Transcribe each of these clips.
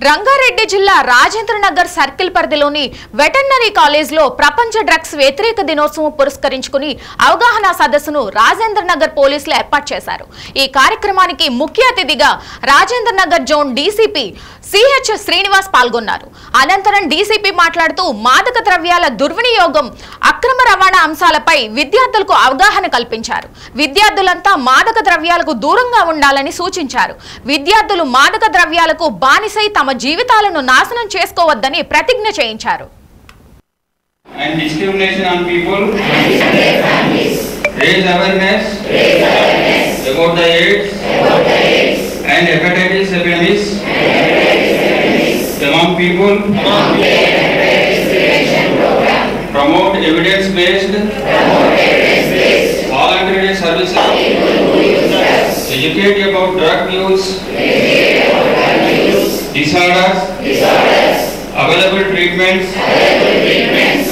రంగారెడ్డి జిల్లా రాజేంద్ర నగర్ సర్కిల్ పరిధిలోని వెటర్నరీ కాలేజ్లో ప్రపంచ డ్రగ్స్ వ్యతిరేక దినోత్సవం పురస్కరించుకుని అవగాహన సదస్సును రాజేంద్ర నగర్ పోలీసులు ఏర్పాటు చేశారు. ఈ కార్యక్రమానికి ముఖ్య అతిథిగా Rajendra Nagar zone DCP CH Srinivas పాల్గొన్నారు. అనంతరం డీసీపీ మాట్లాడుతూ మాదక ద్రవ్యాల దుర్వినియోగం, అక్రమ రవాణా అంశాలపై విద్యార్థులకు అవగాహన కల్పించారు. విద్యార్థులంతా మాదక ద్రవ్యాలకు దూరంగా ఉండాలని సూచించారు. విద్యార్థులు మాదక ద్రవ్యాలకు బానిసై తమ జీవితాలను నాశనం చేసుకోవద్దని ప్రతిజ్ఞ చేయించారు. Among people, promote evidence-based voluntary services, educate about drug use, disorders, available treatments,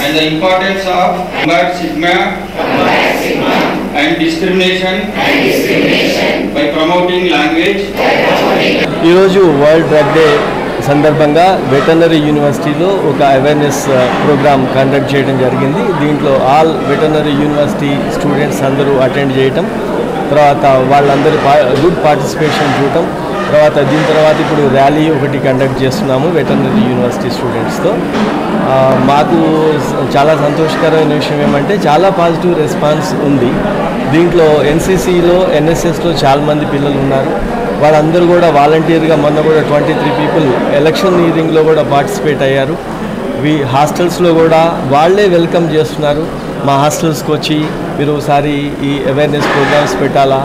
and the importance of combat stigma and discrimination by promoting language. ఈరోజు వరల్డ్ డ్రగ్ డే సందర్భంగా వెటర్నరీ యూనివర్సిటీలో ఒక అవేర్నెస్ ప్రోగ్రామ్ కండక్ట్ చేయడం జరిగింది. దీంట్లో all veterinary university students అందరూ attend చేయటం, తర్వాత వాళ్ళందరూ గుడ్ పార్టిసిపేషన్ చూడటం, దీని తర్వాత ఇప్పుడు ర్యాలీ ఒకటి కండక్ట్ చేస్తున్నాము వెటర్నరీ యూనివర్సిటీ స్టూడెంట్స్తో. మాకు చాలా సంతోషకరమైన విషయం ఏమంటే చాలా పాజిటివ్ రెస్పాన్స్ ఉంది. దీంట్లో ఎన్సీసీలో, ఎన్ఎస్ఎస్లో చాలామంది పిల్లలు ఉన్నారు. వాళ్ళందరూ కూడా వాలంటీర్గా మొన్న కూడా 23 పీపుల్ ఎలక్షనీరింగ్లో కూడా పార్టిసిపేట్ అయ్యారు. హాస్టల్స్లో కూడా వాళ్ళే వెల్కమ్ చేస్తున్నారు. మా హాస్టల్స్కి వచ్చి మీరు ఒకసారి ఈ అవేర్నెస్ ప్రోగ్రామ్స్ పెట్టాలా,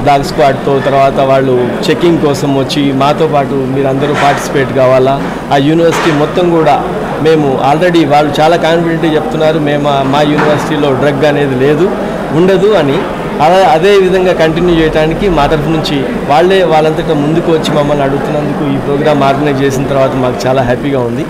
డాగ్ స్క్వాడ్తో, తర్వాత వాళ్ళు చెకింగ్ కోసం వచ్చి మాతో పాటు మీరందరూ పార్టిసిపేట్ కావాలా. ఆ యూనివర్సిటీ మొత్తం కూడా మేము ఆల్రెడీ వాళ్ళు చాలా కాన్ఫిడెంట్గా చెప్తున్నారు, మా యూనివర్సిటీలో డ్రగ్ అనేది లేదు, ఉండదు అని. అదే విధంగా కంటిన్యూ చేయడానికి మా తరఫు నుంచి వాళ్ళంతటా ముందుకు వచ్చి మమ్మల్ని అడుగుతున్నందుకు ఈ ప్రోగ్రామ్ ఆర్గనైజ్ చేసిన తర్వాత మాకు చాలా హ్యాపీగా ఉంది.